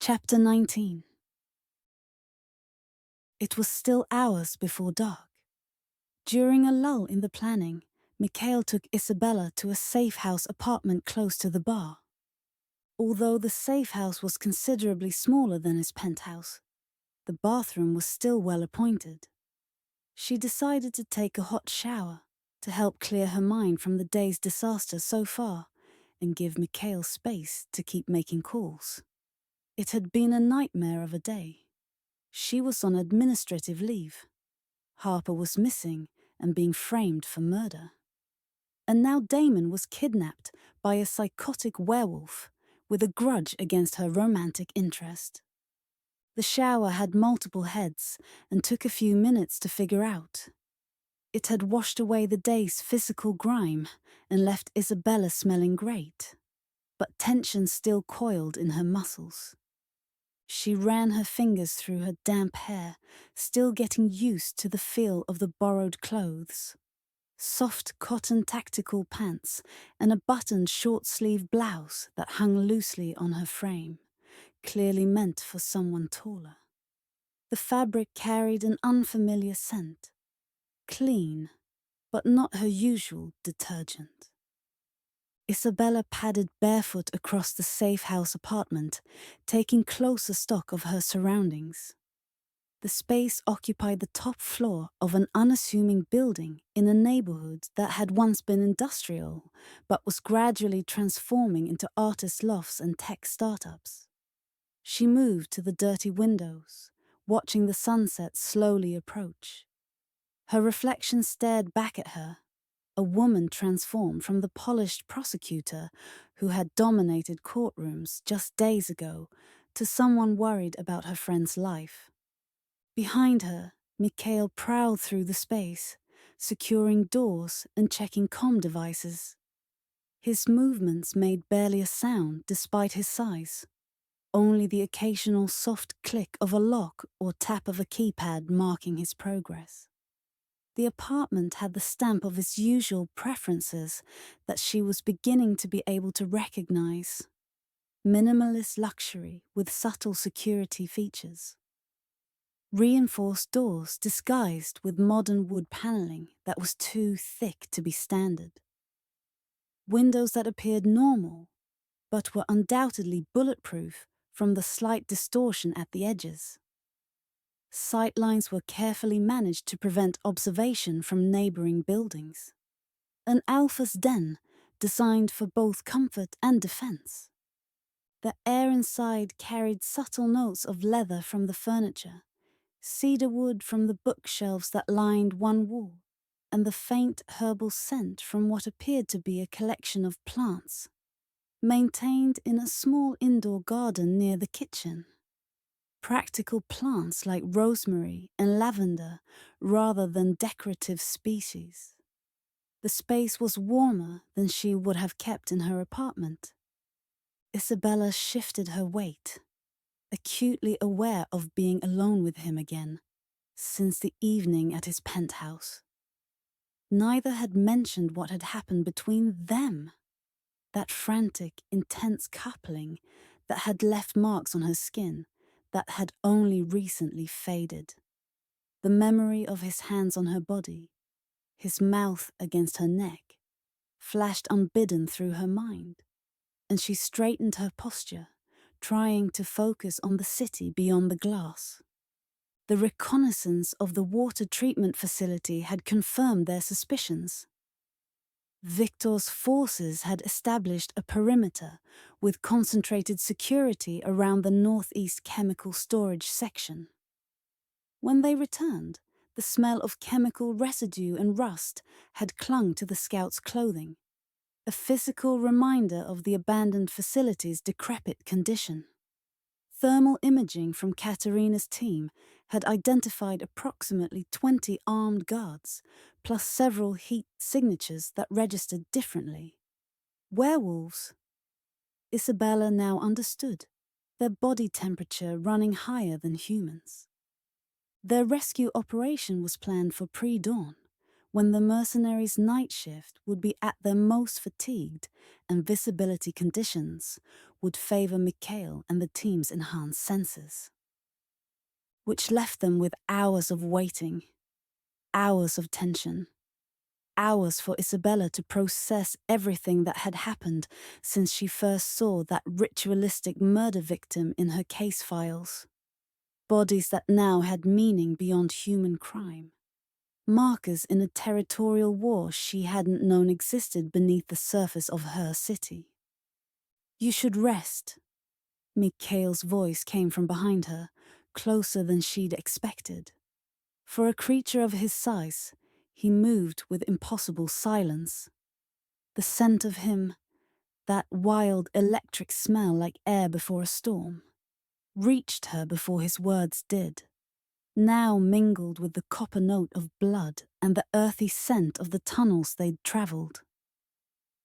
Chapter 19. It was still hours before dark. During a lull in the planning, Mikhail took Isabella to a safe-house apartment close to the bar. Although the safe-house was considerably smaller than his penthouse, the bathroom was still well appointed. She decided to take a hot shower to help clear her mind from the day's disaster so far and give Mikhail space to keep making calls. It had been a nightmare of a day. She was on administrative leave. Harper was missing and being framed for murder. And now Damon was kidnapped by a psychotic werewolf with a grudge against her romantic interest. The shower had multiple heads and took a few minutes to figure out. It had washed away the day's physical grime and left Isabella smelling great, but tension still coiled in her muscles. She ran her fingers through her damp hair, still getting used to the feel of the borrowed clothes. Soft cotton tactical pants and a buttoned short-sleeve blouse that hung loosely on her frame, clearly meant for someone taller. The fabric carried an unfamiliar scent. Clean, but not her usual detergent. Isabella padded barefoot across the safe-house apartment, taking closer stock of her surroundings. The space occupied the top floor of an unassuming building in a neighborhood that had once been industrial, but was gradually transforming into artist lofts and tech startups. She moved to the dirty windows, watching the sunset slowly approach. Her reflection stared back at her, a woman transformed from the polished prosecutor who had dominated courtrooms just days ago to someone worried about her friend's life. Behind her, Mikhail prowled through the space, securing doors and checking comm devices. His movements made barely a sound despite his size, only the occasional soft click of a lock or tap of a keypad marking his progress. The apartment had the stamp of his usual preferences that she was beginning to be able to recognize. Minimalist luxury with subtle security features. Reinforced doors disguised with modern wood paneling that was too thick to be standard. Windows that appeared normal, but were undoubtedly bulletproof from the slight distortion at the edges. Sightlines were carefully managed to prevent observation from neighboring buildings. An alpha's den designed for both comfort and defense. The air inside carried subtle notes of leather from the furniture, cedar wood from the bookshelves that lined one wall, and the faint herbal scent from what appeared to be a collection of plants, maintained in a small indoor garden near the kitchen. Practical plants like rosemary and lavender rather than decorative species. The space was warmer than she would have kept in her apartment. Isabella shifted her weight, acutely aware of being alone with him again, since the evening at his penthouse. Neither had mentioned what had happened between them, that frantic, intense coupling that had left marks on her skin that had only recently faded. The memory of his hands on her body, his mouth against her neck, flashed unbidden through her mind, and she straightened her posture, trying to focus on the city beyond the glass. The reconnaissance of the water treatment facility had confirmed their suspicions. Victor's forces had established a perimeter with concentrated security around the northeast chemical storage section. When they returned, the smell of chemical residue and rust had clung to the scouts' clothing, a physical reminder of the abandoned facility's decrepit condition. Thermal imaging from Katerina's team had identified approximately 20 armed guards, plus several heat signatures that registered differently. Werewolves. Isabella now understood, their body temperature running higher than humans. Their rescue operation was planned for pre-dawn, when the mercenaries' night shift would be at their most fatigued and visibility conditions would favor Mikhail and the team's enhanced senses, which left them with hours of waiting, hours of tension, hours for Isabella to process everything that had happened since she first saw that ritualistic murder victim in her case files. Bodies that now had meaning beyond human crime. Markers in a territorial war she hadn't known existed beneath the surface of her city. "You should rest." Mikhail's voice came from behind her, closer than she'd expected. For a creature of his size, he moved with impossible silence. The scent of him, that wild electric smell like air before a storm, reached her before his words did, now mingled with the copper note of blood and the earthy scent of the tunnels they'd travelled.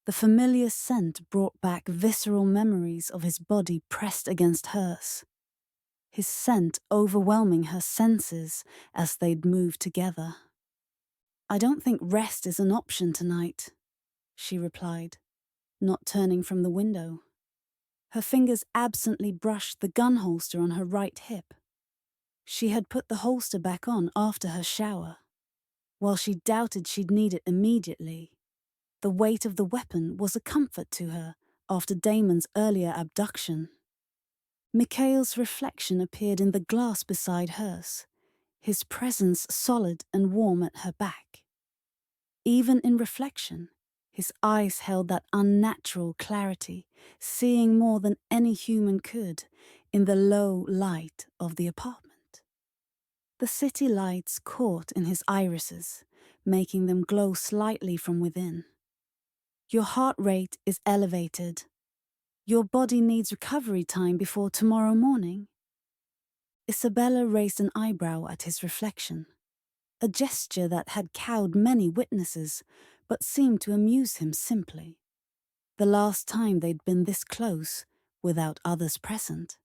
The familiar scent brought back visceral memories of his body pressed against hers, his scent overwhelming her senses as they'd moved together. "I don't think rest is an option tonight," she replied, not turning from the window. Her fingers absently brushed the gun holster on her right hip. She had put the holster back on after her shower. While she doubted she'd need it immediately, the weight of the weapon was a comfort to her after Damon's earlier abduction. Mikhail's reflection appeared in the glass beside hers, his presence solid and warm at her back. Even in reflection, his eyes held that unnatural clarity, seeing more than any human could in the low light of the apartment. The city lights caught in his irises, making them glow slightly from within. "Your heart rate is elevated. Your body needs recovery time before tomorrow morning." Isabella raised an eyebrow at his reflection, a gesture that had cowed many witnesses, but seemed to amuse him simply. The last time they'd been this close, without others present.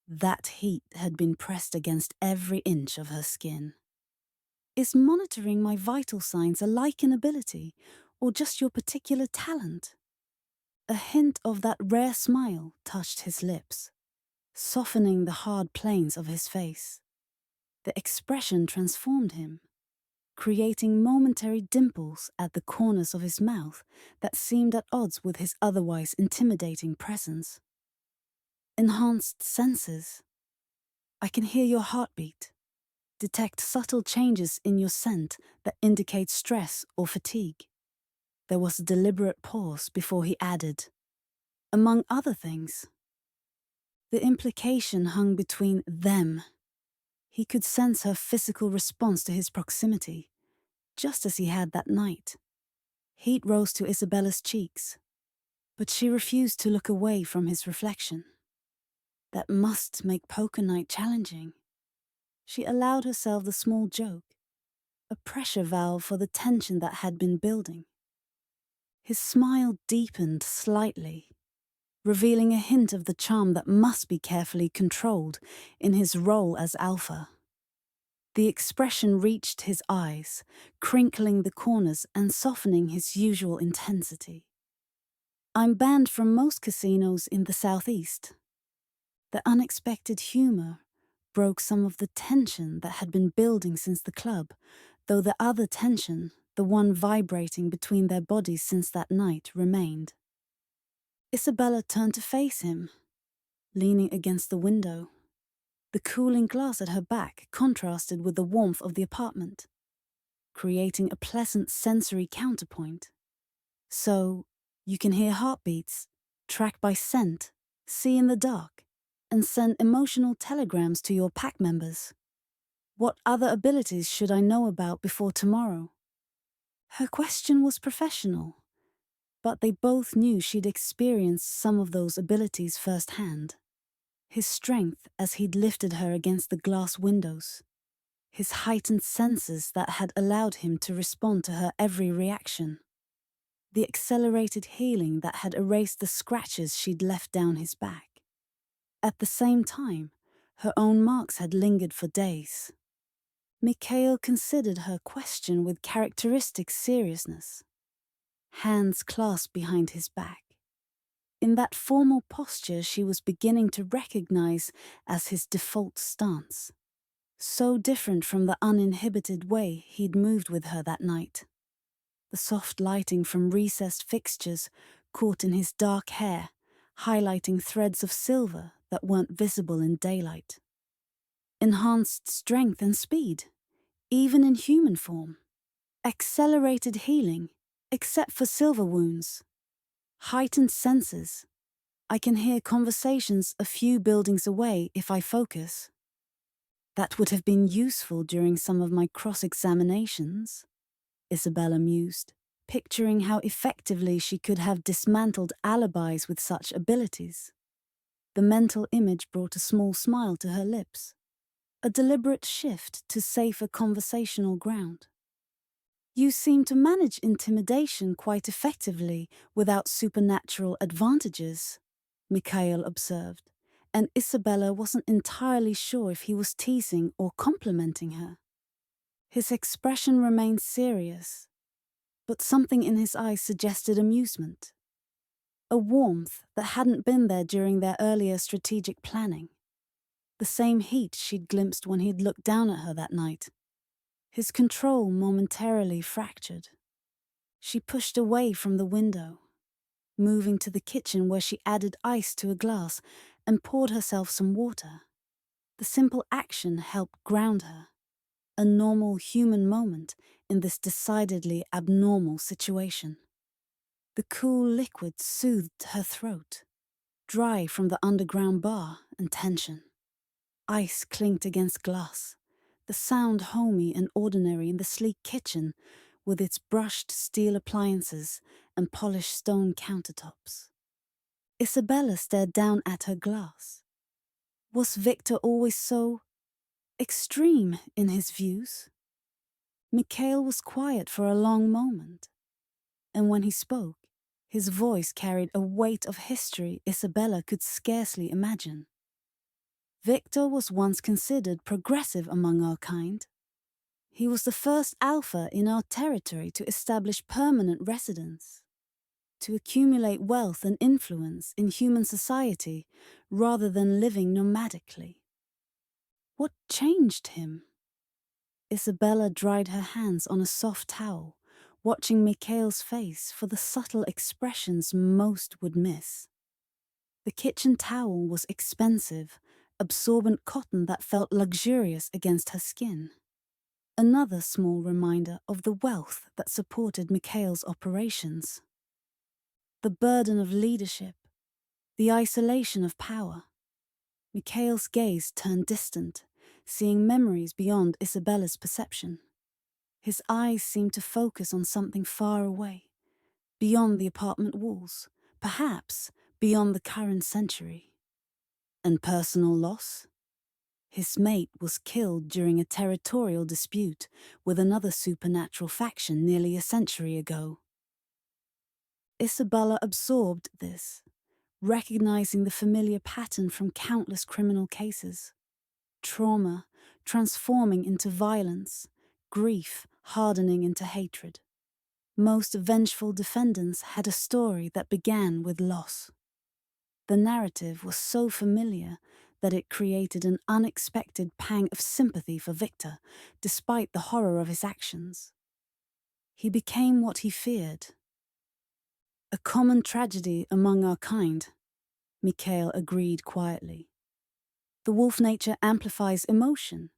That heat had been pressed against every inch of her skin. "Is monitoring my vital signs a lichen ability, or just your particular talent?" A hint of that rare smile touched his lips, softening the hard planes of his face. The expression transformed him, creating momentary dimples at the corners of his mouth that seemed at odds with his otherwise intimidating presence. "Enhanced senses. I can hear your heartbeat, detect subtle changes in your scent that indicate stress or fatigue." There was a deliberate pause before he added, "Among other things." The implication hung between them. He could sense her physical response to his proximity, just as he had that night. Heat rose to Isabella's cheeks, but she refused to look away from his reflection. That must make poker night challenging. She allowed herself the small joke, a pressure valve for the tension that had been building. His smile deepened slightly, revealing a hint of the charm that must be carefully controlled in his role as alpha. The expression reached his eyes, crinkling the corners and softening his usual intensity. "I'm banned from most casinos in the southeast." The unexpected humor broke some of the tension that had been building since the club, though the other tension, the one vibrating between their bodies since that night, remained. Isabella turned to face him, leaning against the window. The cooling glass at her back contrasted with the warmth of the apartment, creating a pleasant sensory counterpoint. "So, you can hear heartbeats, track by scent, see in the dark, and send emotional telegrams to your pack members. What other abilities should I know about before tomorrow?" Her question was professional, but they both knew she'd experienced some of those abilities firsthand. His strength as he'd lifted her against the glass windows, his heightened senses that had allowed him to respond to her every reaction, the accelerated healing that had erased the scratches she'd left down his back. At the same time, her own marks had lingered for days. Mikhail considered her question with characteristic seriousness, hands clasped behind his back. In that formal posture she was beginning to recognize as his default stance, so different from the uninhibited way he'd moved with her that night. The soft lighting from recessed fixtures caught in his dark hair, highlighting threads of silver that weren't visible in daylight. Enhanced strength and speed, even in human form. Accelerated healing, except for silver wounds. Heightened senses. I can hear conversations a few buildings away if I focus. That would have been useful during some of my cross-examinations, Isabella mused, picturing how effectively she could have dismantled alibis with such abilities. The mental image brought a small smile to her lips, a deliberate shift to safer conversational ground. You seem to manage intimidation quite effectively without supernatural advantages, Mikhail observed, and Isabella wasn't entirely sure if he was teasing or complimenting her. His expression remained serious, but something in his eyes suggested amusement, a warmth that hadn't been there during their earlier strategic planning, the same heat she'd glimpsed when he'd looked down at her that night. His control momentarily fractured. She pushed away from the window, moving to the kitchen where she added ice to a glass and poured herself some water. The simple action helped ground her, a normal human moment in this decidedly abnormal situation. The cool liquid soothed her throat, dry from the underground bar and tension. Ice clinked against glass, the sound homey and ordinary in the sleek kitchen with its brushed steel appliances and polished stone countertops. Isabella stared down at her glass. Was Victor always so extreme in his views? Mikhail was quiet for a long moment, and when he spoke, his voice carried a weight of history Isabella could scarcely imagine. Victor was once considered progressive among our kind. He was the first alpha in our territory to establish permanent residence, to accumulate wealth and influence in human society rather than living nomadically. What changed him? Isabella dried her hands on a soft towel, watching Mikhail's face for the subtle expressions most would miss. The kitchen towel was expensive, absorbent cotton that felt luxurious against her skin. Another small reminder of the wealth that supported Mikhail's operations. The burden of leadership, the isolation of power. Mikhail's gaze turned distant, seeing memories beyond Isabella's perception. His eyes seemed to focus on something far away, beyond the apartment walls, perhaps beyond the current century. And personal loss? His mate was killed during a territorial dispute with another supernatural faction nearly a century ago. Isabella absorbed this, recognizing the familiar pattern from countless criminal cases. Trauma transforming into violence, grief hardening into hatred. Most vengeful defendants had a story that began with loss. The narrative was so familiar that it created an unexpected pang of sympathy for Victor, despite the horror of his actions. He became what he feared. A common tragedy among our kind, Mikhail agreed quietly. The wolf nature amplifies emotion.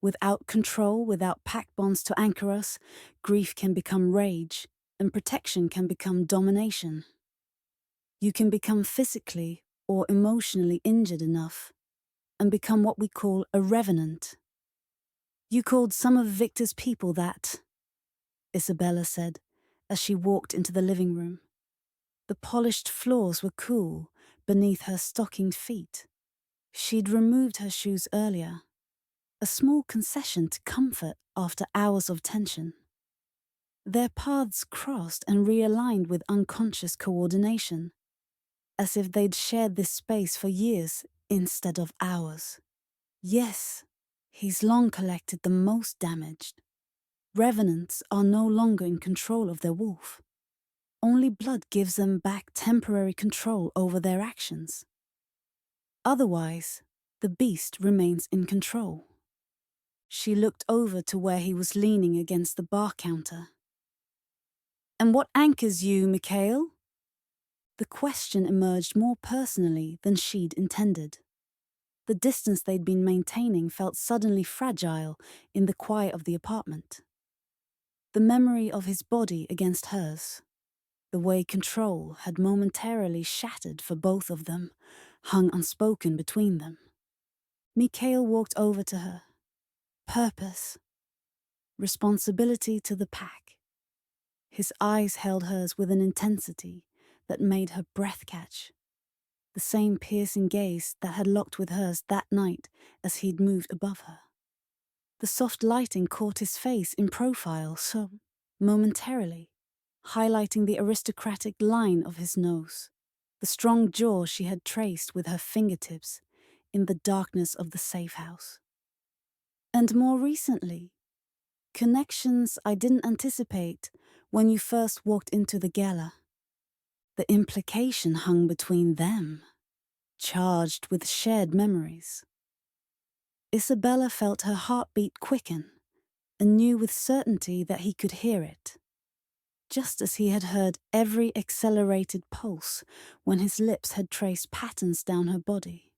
Without control, without pack bonds to anchor us, grief can become rage, and protection can become domination. You can become physically or emotionally injured enough and become what we call a revenant. You called some of Victor's people that, Isabella said, as she walked into the living room. The polished floors were cool beneath her stockinged feet. She'd removed her shoes earlier, a small concession to comfort after hours of tension. Their paths crossed and realigned with unconscious coordination, as if they'd shared this space for years instead of hours. Yes, He's long collected the most damaged. Revenants are no longer in control of their wolf. Only blood gives them back temporary control over their actions. Otherwise, the beast remains in control. She looked over to where he was leaning against the bar counter. "And what anchors you, Mikhail?" The question emerged more personally than she'd intended. The distance they'd been maintaining felt suddenly fragile in the quiet of the apartment. The memory of his body against hers, the way control had momentarily shattered for both of them, hung unspoken between them. Mikhail walked over to her. Purpose. Responsibility to the pack. His eyes held hers with an intensity that made her breath catch. The same piercing gaze that had locked with hers that night as he'd moved above her. The soft lighting caught his face in profile so momentarily, highlighting the aristocratic line of his nose, the strong jaw she had traced with her fingertips in the darkness of the safe house. And more recently, connections I didn't anticipate when you first walked into the gala. The implication hung between them, charged with shared memories. Isabella felt her heartbeat quicken and knew with certainty that he could hear it, just as he had heard every accelerated pulse when his lips had traced patterns down her body.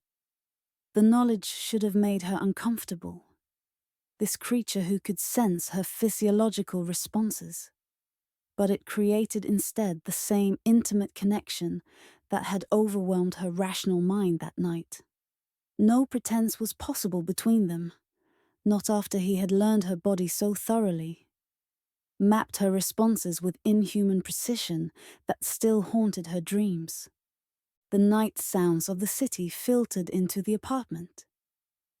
The knowledge should have made her uncomfortable, this creature who could sense her physiological responses. But it created instead the same intimate connection that had overwhelmed her rational mind that night. No pretense was possible between them, not after he had learned her body so thoroughly, mapped her responses with inhuman precision that still haunted her dreams. The night sounds of the city filtered into the apartment.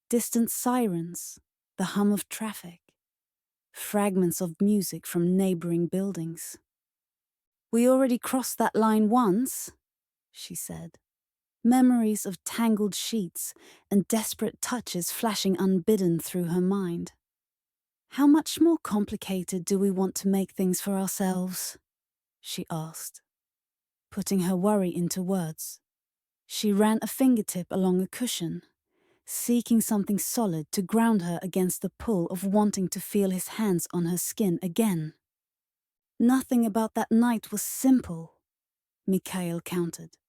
Distant sirens, the hum of traffic, fragments of music from neighboring buildings. "We already crossed that line once," she said. Memories of tangled sheets and desperate touches flashing unbidden through her mind. "How much more complicated do we want to make things for ourselves?" she asked, putting her worry into words. She ran a fingertip along a cushion, seeking something solid to ground her against the pull of wanting to feel his hands on her skin again. "Nothing about that night was simple," Mikhail countered,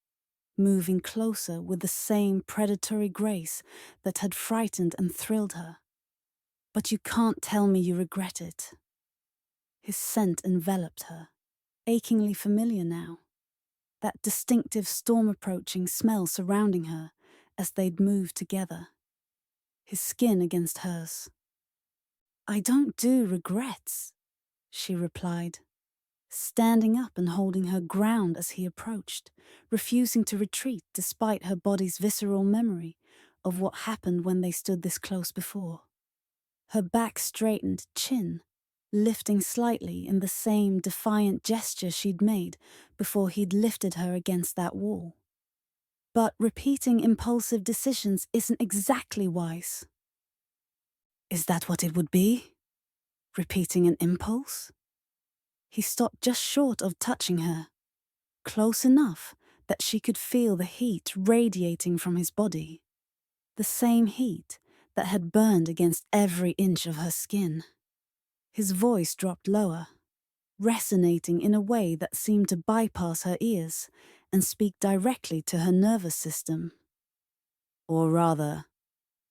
moving closer with the same predatory grace that had frightened and thrilled her. "But you can't tell me you regret it." His scent enveloped her, achingly familiar now. That distinctive storm-approaching smell surrounding her as they'd moved together. His skin against hers. "I don't do regrets," she replied, standing up and holding her ground as he approached, refusing to retreat despite her body's visceral memory of what happened when they stood this close before. Her back straightened, chin lifting slightly in the same defiant gesture she'd made before he'd lifted her against that wall. But repeating impulsive decisions isn't exactly wise. Is that what it would be? Repeating an impulse? He stopped just short of touching her, close enough that she could feel the heat radiating from his body, the same heat that had burned against every inch of her skin. His voice dropped lower, resonating in a way that seemed to bypass her ears and speak directly to her nervous system. Or rather,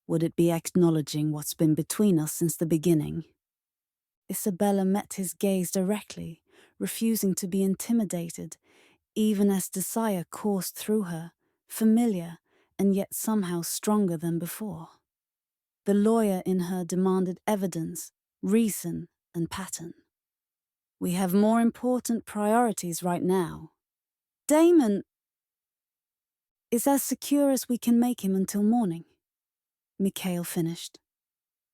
would it be acknowledging what's been between us since the beginning? Isabella met his gaze directly, refusing to be intimidated, even as desire coursed through her, familiar and yet somehow stronger than before. The lawyer in her demanded evidence, reason, and pattern. "We have more important priorities right now. Damon is as secure as we can make him until morning," Mikhail finished,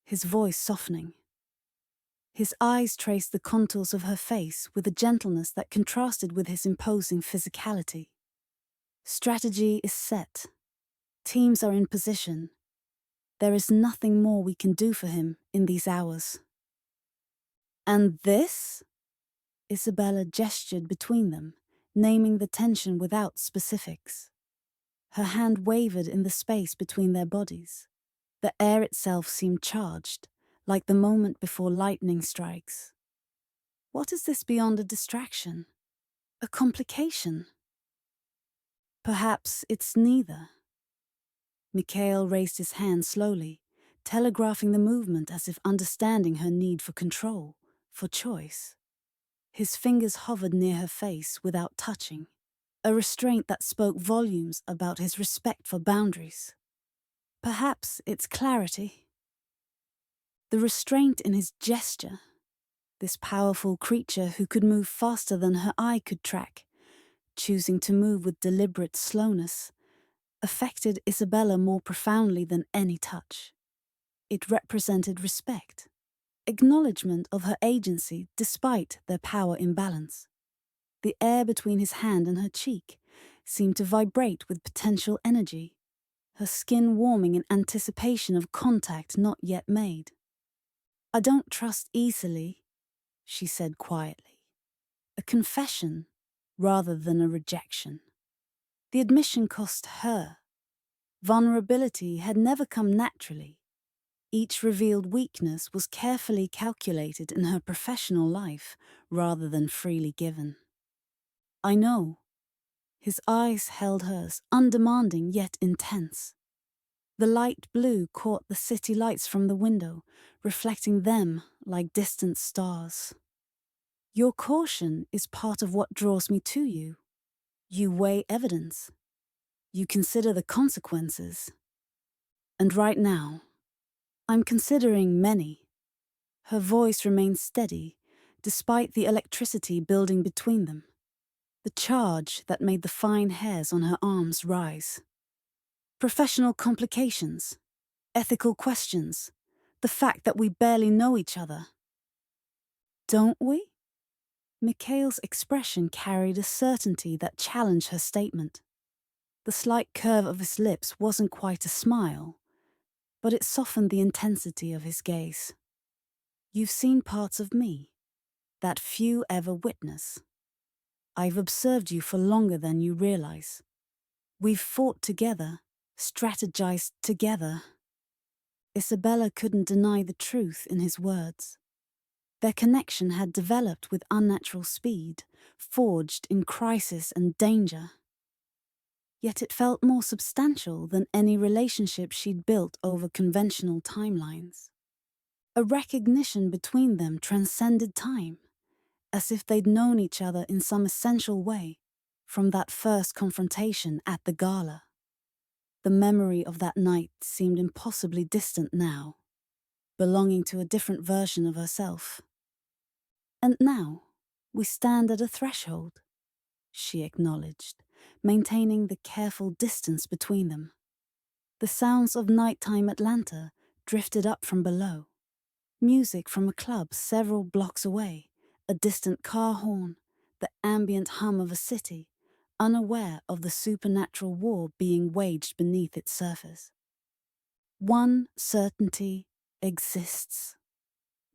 his voice softening. His eyes traced the contours of her face with a gentleness that contrasted with his imposing physicality. "Strategy is set. Teams are in position. There is nothing more we can do for him in these hours. And this? Isabella gestured between them, naming the tension without specifics. Her hand wavered in the space between their bodies. The air itself seemed charged, like the moment before lightning strikes. What is this beyond a distraction? A complication? Perhaps it's neither. Mikhail raised his hand slowly, telegraphing the movement as if understanding her need for control, for choice. His fingers hovered near her face without touching, a restraint that spoke volumes about his respect for boundaries. Perhaps it's clarity. The restraint in his gesture, this powerful creature who could move faster than her eye could track, choosing to move with deliberate slowness, affected Isabella more profoundly than any touch. It represented respect, acknowledgement of her agency despite their power imbalance. The air between his hand and her cheek seemed to vibrate with potential energy, her skin warming in anticipation of contact not yet made. "I don't trust easily," she said quietly. A confession rather than a rejection. The admission cost her. Vulnerability had never come naturally. Each revealed weakness was carefully calculated in her professional life rather than freely given. "I know." His eyes held hers, undemanding yet intense. The light blue caught the city lights from the window, reflecting them like distant stars. "Your caution is part of what draws me to you. You weigh evidence. You consider the consequences. And right now, I'm considering many." Her voice remained steady, despite the electricity building between them, the charge that made the fine hairs on her arms rise. Professional complications, ethical questions, the fact that we barely know each other. Don't we? Mikhail's expression carried a certainty that challenged her statement. The slight curve of his lips wasn't quite a smile, but it softened the intensity of his gaze. "You've seen parts of me that few ever witness. I've observed you for longer than you realize. We've fought together, strategized together." Isabella couldn't deny the truth in his words. Their connection had developed with unnatural speed, forged in crisis and danger. Yet it felt more substantial than any relationship she'd built over conventional timelines. A recognition between them transcended time, as if they'd known each other in some essential way from that first confrontation at the gala. The memory of that night seemed impossibly distant now, belonging to a different version of herself. "And now, we stand at a threshold," she acknowledged, maintaining the careful distance between them. The sounds of nighttime Atlanta drifted up from below. Music from a club several blocks away, a distant car horn, the ambient hum of a city, unaware of the supernatural war being waged beneath its surface. One certainty exists.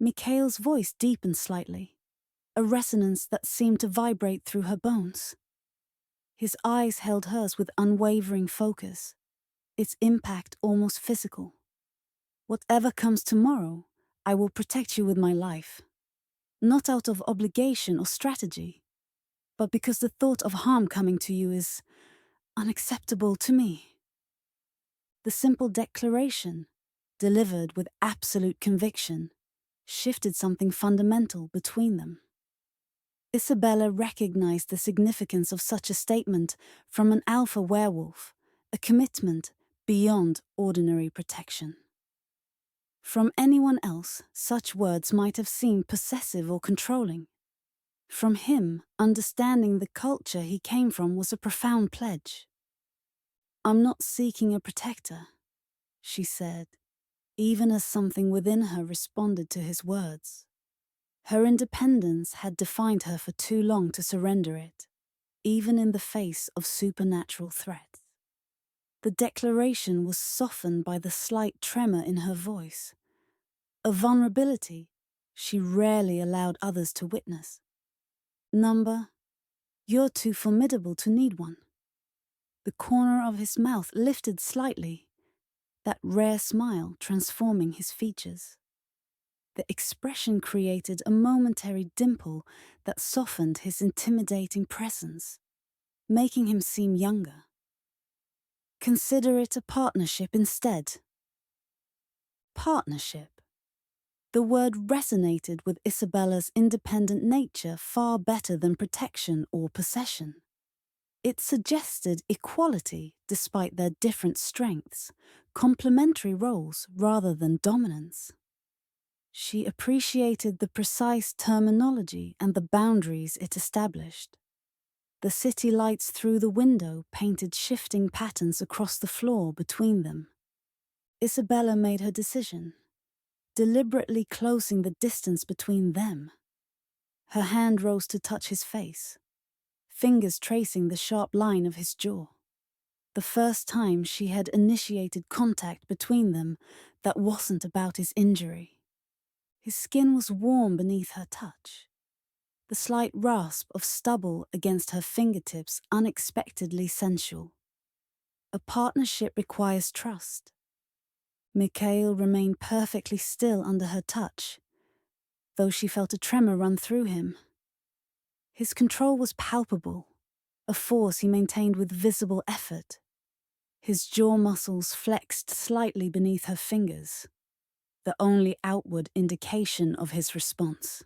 Mikhail's voice deepened slightly, a resonance that seemed to vibrate through her bones. His eyes held hers with unwavering focus, its impact almost physical. "Whatever comes tomorrow, I will protect you with my life. Not out of obligation or strategy, but because the thought of harm coming to you is unacceptable to me." The simple declaration, delivered with absolute conviction, shifted something fundamental between them. Isabella recognized the significance of such a statement from an alpha werewolf, a commitment beyond ordinary protection. From anyone else, such words might have seemed possessive or controlling. From him, understanding the culture he came from was a profound pledge. "I'm not seeking a protector," she said, even as something within her responded to his words. Her independence had defined her for too long to surrender it, even in the face of supernatural threats. The declaration was softened by the slight tremor in her voice, a vulnerability she rarely allowed others to witness. Number, you're too formidable to need one. The corner of his mouth lifted slightly, that rare smile transforming his features. The expression created a momentary dimple that softened his intimidating presence, making him seem younger. Consider it a partnership instead. Partnership. The word resonated with Isabella's independent nature far better than protection or possession. It suggested equality despite their different strengths, complementary roles rather than dominance. She appreciated the precise terminology and the boundaries it established. The city lights through the window painted shifting patterns across the floor between them. Isabella made her decision, deliberately closing the distance between them. Her hand rose to touch his face, fingers tracing the sharp line of his jaw. The first time she had initiated contact between them that wasn't about his injury. His skin was warm beneath her touch, the slight rasp of stubble against her fingertips unexpectedly sensual. A partnership requires trust. Mikhail remained perfectly still under her touch, though she felt a tremor run through him. His control was palpable, a force he maintained with visible effort. His jaw muscles flexed slightly beneath her fingers, the only outward indication of his response.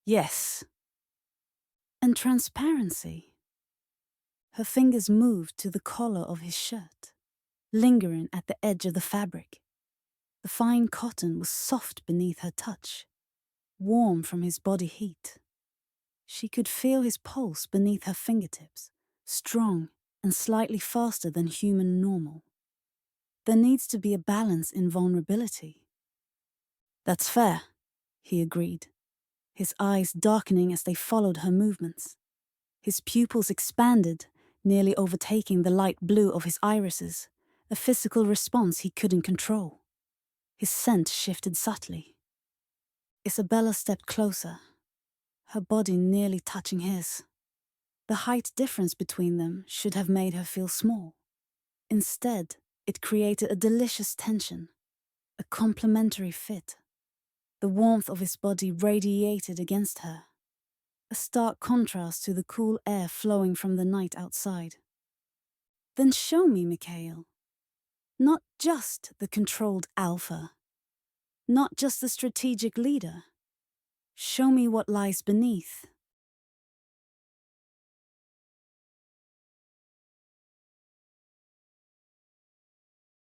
Yes. And transparency. Her fingers moved to the collar of his shirt, lingering at the edge of the fabric. The fine cotton was soft beneath her touch, warm from his body heat. She could feel his pulse beneath her fingertips, strong and slightly faster than human normal. There needs to be a balance in vulnerability. That's fair, he agreed, his eyes darkening as they followed her movements. His pupils expanded, nearly overtaking the light blue of his irises, a physical response he couldn't control. His scent shifted subtly. Isabella stepped closer, her body nearly touching his. The height difference between them should have made her feel small. Instead, it created a delicious tension, a complementary fit. The warmth of his body radiated against her, a stark contrast to the cool air flowing from the night outside. Then show me, Mikhail. Not just the controlled alpha, not just the strategic leader. Show me what lies beneath.